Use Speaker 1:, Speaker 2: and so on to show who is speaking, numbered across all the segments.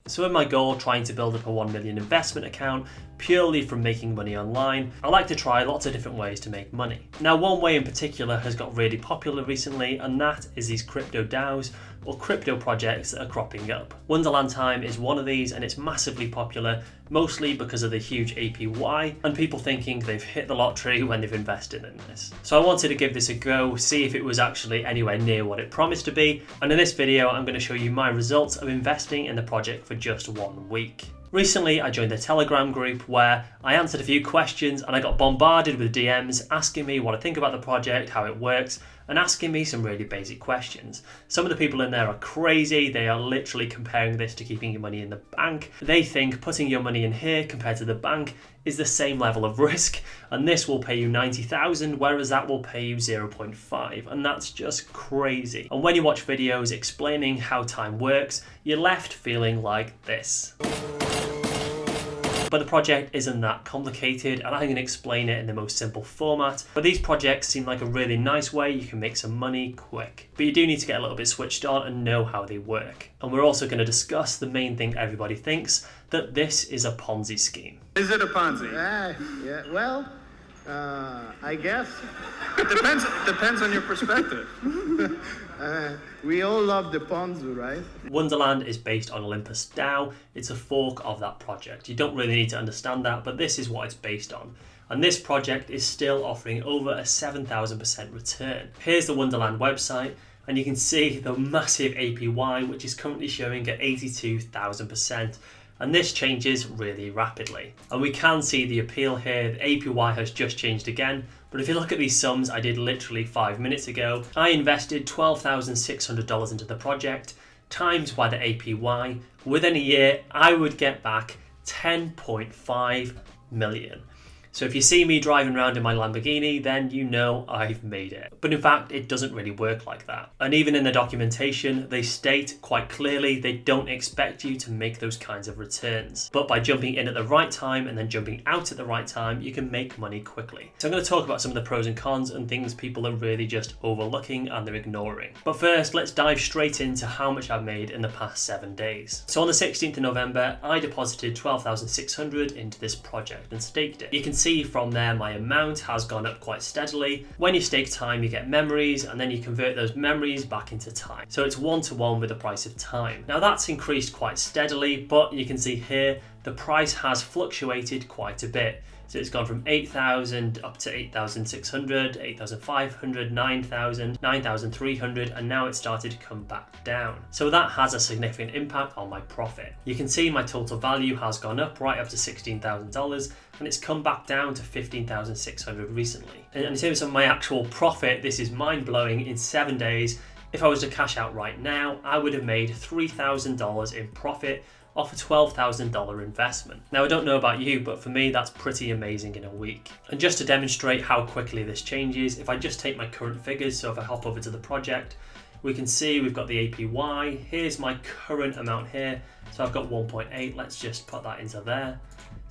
Speaker 1: So in my goal, trying to build up a 1 million investment account purely from making money online, I like to try lots of different ways to make money. Now, one way in particular has got really popular recently, and that is these crypto DAOs, or crypto projects that are cropping up. Wonderland Time is one of these, and it's massively popular, mostly because of the huge APY and people thinking they've hit the lottery when they've invested in this. So I wanted to give this a go, see if it was actually anywhere near what it promised to be, and in this video I'm going to show you my results of investing in the project for just 1 week. Recently, I joined a Telegram group where I answered a few questions and I got bombarded with DMs asking me what I think about the project, how it works, and asking me some really basic questions. Some of the people in there are crazy. They are literally comparing this to keeping your money in the bank. They think putting your money in here compared to the bank is the same level of risk, and this will pay you 90,000, whereas that will pay you 0.5, and that's just crazy. And when you watch videos explaining how time works, you're left feeling like this. But the project isn't that complicated, and I can explain it in the most simple format. But these projects seem like a really nice way you can make some money quick. But you do need to get a little bit switched on and know how they work. And we're also going to discuss the main thing everybody thinks, that this is a Ponzi scheme.
Speaker 2: Is it a Ponzi?
Speaker 3: Yeah, well, I guess.
Speaker 2: It depends on your perspective.
Speaker 3: We all love the Ponzi, right?
Speaker 1: Wonderland is based on Olympus DAO. It's a fork of that project. You don't really need to understand that, but this is what it's based on. And this project is still offering over a 7,000% return. Here's the Wonderland website, and you can see the massive APY, which is currently showing at 82,000%. And this changes really rapidly. And we can see the appeal here. The APY has just changed again. But if you look at these sums I did literally 5 minutes ago, I invested $12,600 into the project, times by the APY. Within a year, I would get back 10.5 million. So if you see me driving around in my Lamborghini, then you know I've made it. But in fact, it doesn't really work like that. And even in the documentation, they state quite clearly they don't expect you to make those kinds of returns. But by jumping in at the right time and then jumping out at the right time, you can make money quickly. So I'm going to talk about some of the pros and cons and things people are really just overlooking and they're ignoring. But first, let's dive straight into how much I've made in the past 7 days. So on the 16th of November, I deposited $12,600 into this project and staked it. You can see from there my amount has gone up quite steadily. When you stake time, you get memories, and then you convert those memories back into time. So it's 1-to-1 with the price of time. Now that's increased quite steadily, but you can see here the price has fluctuated quite a bit. So it's gone from 8,000 up to 8,600, 8,500, 9,000, 9,300, and now it's started to come back down. So that has a significant impact on my profit. You can see my total value has gone up right up to $16,000, and it's come back down to 15,600 recently. And in terms of my actual profit, this is mind-blowing. In 7 days, if I was to cash out right now, I would have made $3,000 in profit off a $12,000 investment. Now, I don't know about you, but for me, that's pretty amazing in a week. And just to demonstrate how quickly this changes, if I just take my current figures, so if I hop over to the project, we can see we've got the APY. Here's my current amount here. So I've got 1.8. Let's just put that into there.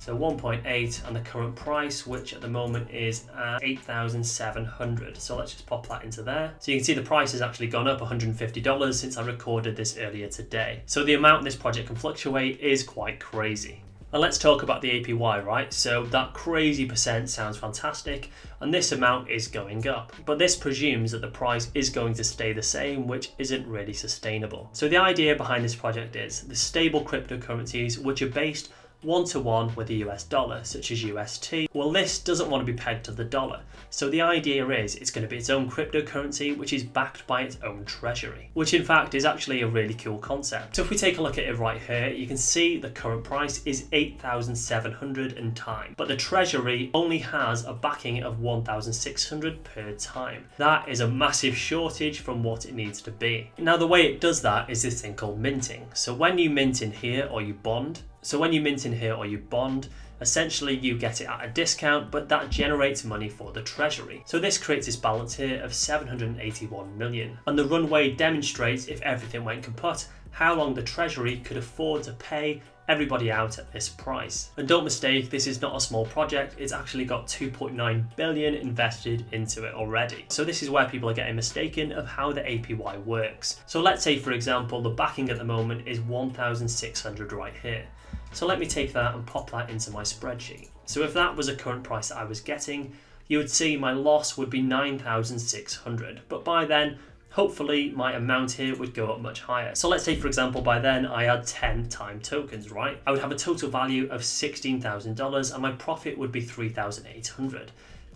Speaker 1: So 1.8 and the current price, which at the moment is at 8,700. So let's just pop that into there. So you can see the price has actually gone up $150 since I recorded this earlier today. So the amount this project can fluctuate is quite crazy. And let's talk about the APY, right? So that crazy percent sounds fantastic, and this amount is going up. But this presumes that the price is going to stay the same, which isn't really sustainable. So the idea behind this project is the stable cryptocurrencies, which are based 1-to-1 with the US dollar, such as UST. Well, this doesn't want to be pegged to the dollar. So the idea is it's going to be its own cryptocurrency, which is backed by its own treasury, which in fact is actually a really cool concept. So if we take a look at it right here, you can see the current price is 8,700 in time, but the treasury only has a backing of 1,600 per time. That is a massive shortage from what it needs to be. Now, the way it does that is this thing called minting. So when you mint in here or you bond, essentially you get it at a discount, but that generates money for the treasury. So this creates this balance here of 781 million. And the runway demonstrates, if everything went kaput, how long the Treasury could afford to pay everybody out at this price. And don't mistake, this is not a small project, it's actually got 2.9 billion invested into it already. So this is where people are getting mistaken of how the APY works. So let's say, for example, the backing at the moment is 1,600 right here. So let me take that and pop that into my spreadsheet. So if that was a current price that I was getting, you would see my loss would be 9,600. But by then, hopefully my amount here would go up much higher. So let's say, for example, by then I had 10 time tokens, right? I would have a total value of $16,000 and my profit would be 3,800.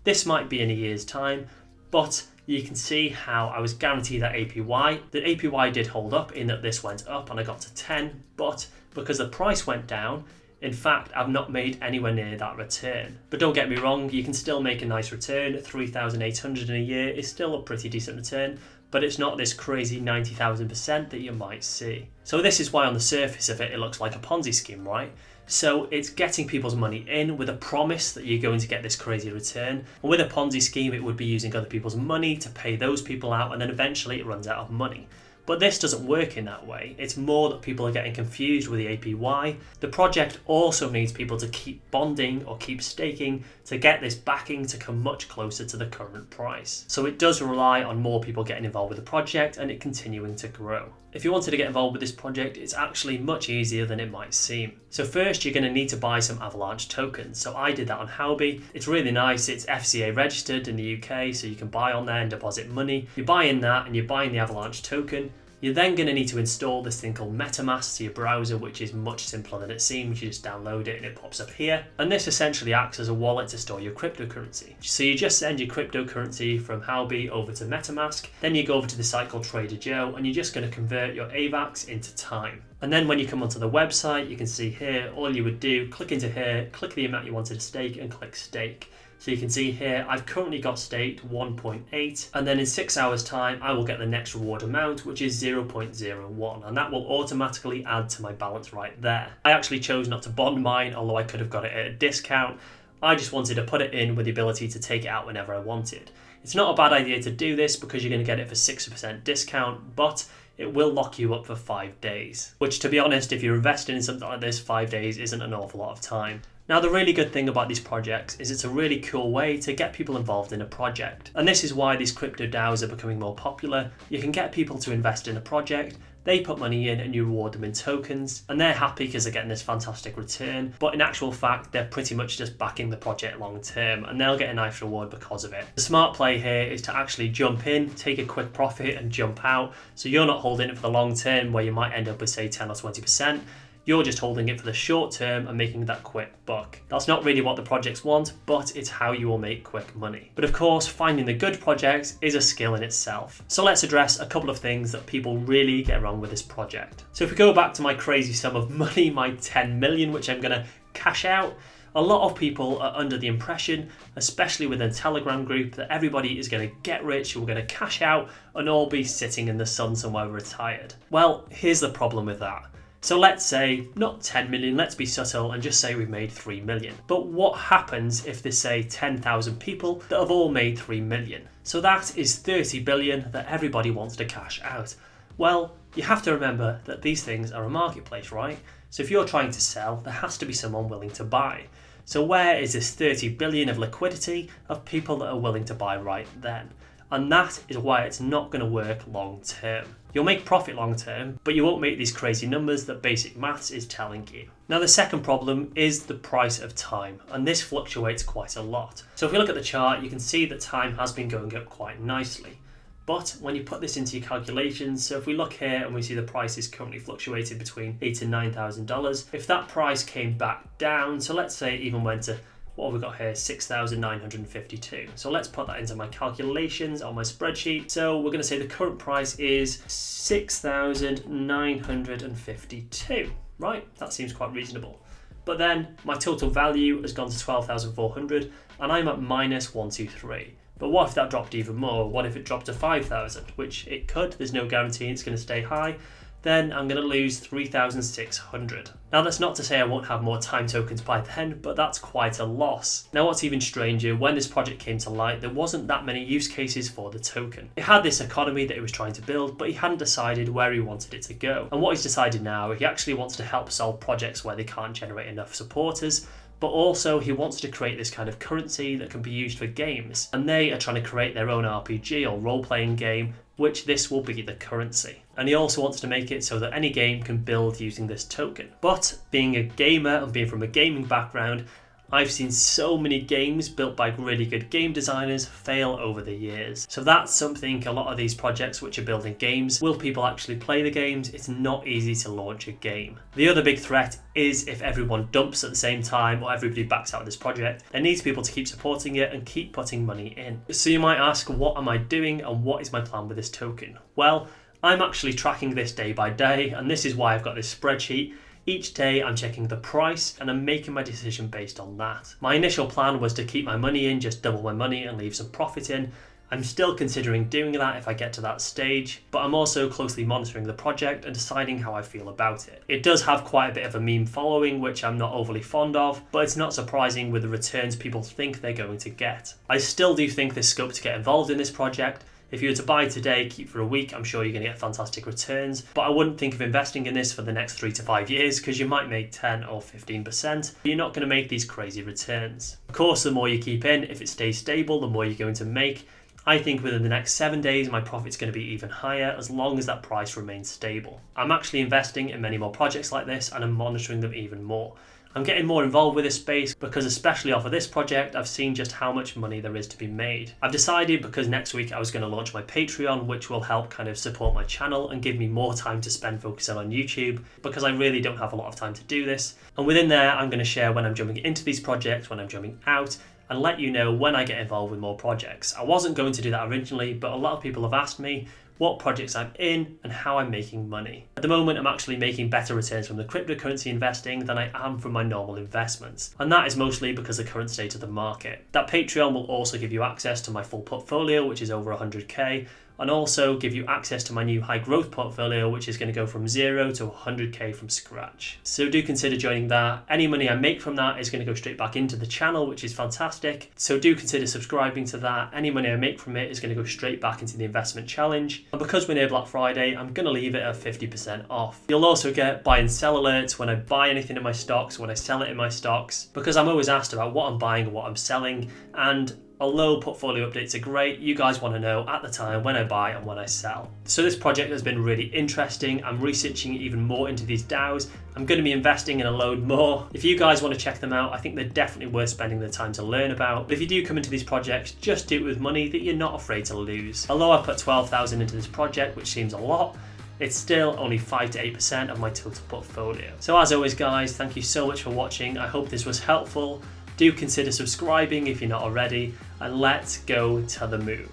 Speaker 1: This might be in a year's time, but you can see how I was guaranteed that APY. The APY did hold up in that this went up and I got to 10, but because the price went down, in fact, I've not made anywhere near that return. But don't get me wrong, you can still make a nice return. 3,800 in a year is still a pretty decent return, but it's not this crazy 90,000% that you might see. So this is why on the surface of it, it looks like a Ponzi scheme, right? So it's getting people's money in with a promise that you're going to get this crazy return. And with a Ponzi scheme, it would be using other people's money to pay those people out, and then eventually it runs out of money. But this doesn't work in that way. It's more that people are getting confused with the APY. The project also needs people to keep bonding or keep staking to get this backing to come much closer to the current price. So it does rely on more people getting involved with the project and it continuing to grow. If you wanted to get involved with this project, it's actually much easier than it might seem. So first, you're going to need to buy some Avalanche tokens. So I did that on Huobi. It's really nice. It's FCA registered in the UK, so you can buy on there and deposit money. You're buying that and you're buying the Avalanche token. You're then going to need to install this thing called MetaMask to your browser, which is much simpler than it seems. You just download it and it pops up here. And this essentially acts as a wallet to store your cryptocurrency. So you just send your cryptocurrency from Huobi over to MetaMask. Then you go over to the site called Trader Joe and you're just going to convert your AVAX into time. And then when you come onto the website, you can see here, all you would do, click into here, click the amount you wanted to stake and click stake. So you can see here, I've currently got staked 1.8, and then in 6 hours time, I will get the next reward amount, which is 0.01, and that will automatically add to my balance right there. I actually chose not to bond mine, although I could have got it at a discount. I just wanted to put it in with the ability to take it out whenever I wanted. It's not a bad idea to do this because you're going to get it for 6% discount, but it will lock you up for 5 days, which, to be honest, if you're investing in something like this, 5 days isn't an awful lot of time. Now, the really good thing about these projects is it's a really cool way to get people involved in a project. And this is why these crypto DAOs are becoming more popular. You can get people to invest in a project, they put money in and you reward them in tokens, and they're happy because they're getting this fantastic return. But in actual fact, they're pretty much just backing the project long term and they'll get a nice reward because of it. The smart play here is to actually jump in, take a quick profit and jump out. So you're not holding it for the long term where you might end up with say 10 or 20%. You're just holding it for the short term and making that quick buck. That's not really what the projects want, but it's how you will make quick money. But of course, finding the good projects is a skill in itself. So let's address a couple of things that people really get wrong with this project. So if we go back to my crazy sum of money, my 10 million, which I'm gonna cash out, a lot of people are under the impression, especially within a Telegram group, that everybody is going to get rich, we're going to cash out and all be sitting in the sun somewhere retired. Well, here's the problem with that. So let's say, not 10 million, let's be subtle and just say we've made 3 million. But what happens if there's say 10,000 people that have all made 3 million? So that is 30 billion that everybody wants to cash out. Well, you have to remember that these things are a marketplace, right? So if you're trying to sell, there has to be someone willing to buy. So where is this 30 billion of liquidity of people that are willing to buy right then? And that is why it's not going to work long term. You'll make profit long term, but you won't make these crazy numbers that basic maths is telling you. Now, the second problem is the price of time, and this fluctuates quite a lot. So if we look at the chart, you can see that time has been going up quite nicely. But when you put this into your calculations, so if we look here and we see the price is currently fluctuated between $8,000 and $9,000, if that price came back down, so let's say it even went to, what have we got here, 6,952. So let's put that into my calculations on my spreadsheet. So we're going to say the current price is 6,952, right? That seems quite reasonable. But then my total value has gone to 12,400 and I'm at minus 123. But what if that dropped even more? What if it dropped to 5,000? Which it could, there's no guarantee it's going to stay high. then I'm going to lose 3,600. Now that's not to say I won't have more time tokens by then, but that's quite a loss. Now what's even stranger, when this project came to light, there wasn't that many use cases for the token. It had this economy that it was trying to build, but he hadn't decided where he wanted it to go. And what he's decided now, he actually wants to help solve projects where they can't generate enough supporters, but also he wants to create this kind of currency that can be used for games. And they are trying to create their own RPG or role-playing game, which this will be the currency. And he also wants to make it so that any game can build using this token. But being a gamer and being from a gaming background, I've seen so many games built by really good game designers fail over the years. So that's something a lot of these projects which are building games, will people actually play the games? It's not easy to launch a game. The other big threat is if everyone dumps at the same time or everybody backs out of this project, there needs people to keep supporting it and keep putting money in. So you might ask, what am I doing and what is my plan with this token? Well, I'm actually tracking this day by day, and this is why I've got this spreadsheet. Each day I'm checking the price and I'm making my decision based on that. My initial plan was to keep my money in, just double my money and leave some profit in. I'm still considering doing that if I get to that stage, but I'm also closely monitoring the project and deciding how I feel about it. It does have quite a bit of a meme following, which I'm not overly fond of, but it's not surprising with the returns people think they're going to get. I still do think there's scope to get involved in this project. If you were to buy today, keep for a week, I'm sure you're going to get fantastic returns, but I wouldn't think of investing in this for the next 3 to 5 years because you might make 10 or 15%, but you're not going to make these crazy returns. Of course, the more you keep in, if it stays stable, the more you're going to make. I think within the next 7 days, my profit's going to be even higher as long as that price remains stable. I'm actually investing in many more projects like this and I'm monitoring them even more. I'm getting more involved with this space because especially off of this project, I've seen just how much money there is to be made. I've decided because next week I was going to launch my Patreon, which will help kind of support my channel and give me more time to spend focusing on YouTube because I really don't have a lot of time to do this. And within there, I'm going to share when I'm jumping into these projects, when I'm jumping out, and let you know when I get involved with more projects. I wasn't going to do that originally, but a lot of people have asked me what projects I'm in and how I'm making money. At the moment, I'm actually making better returns from the cryptocurrency investing than I am from my normal investments. And that is mostly because of the current state of the market. That Patreon will also give you access to my full portfolio, which is over 100k, and also give you access to my new high growth portfolio, which is going to go from 0 to 100k from scratch. So do consider joining that. Any money I make from that is going to go straight back into the channel, which is fantastic. So do consider subscribing to that. Any money I make from it is going to go straight back into the investment challenge. And because we're near Black Friday, I'm going to leave it at 50% off. You'll also get buy and sell alerts when I buy anything in my stocks, when I sell it in my stocks, because I'm always asked about what I'm buying and what I'm selling. And although portfolio updates are great, you guys want to know at the time when I buy and when I sell. So this project has been really interesting. I'm researching even more into these DAOs. I'm going to be investing in a load more. If you guys want to check them out, I think they're definitely worth spending the time to learn about. But if you do come into these projects, just do it with money that you're not afraid to lose. Although I put 12,000 into this project, which seems a lot, it's still only 5 to 8% of my total portfolio. So as always guys, thank you so much for watching. I hope this was helpful. Do consider subscribing if you're not already, and let's go to the moon.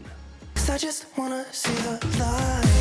Speaker 4: I just wanna see the light.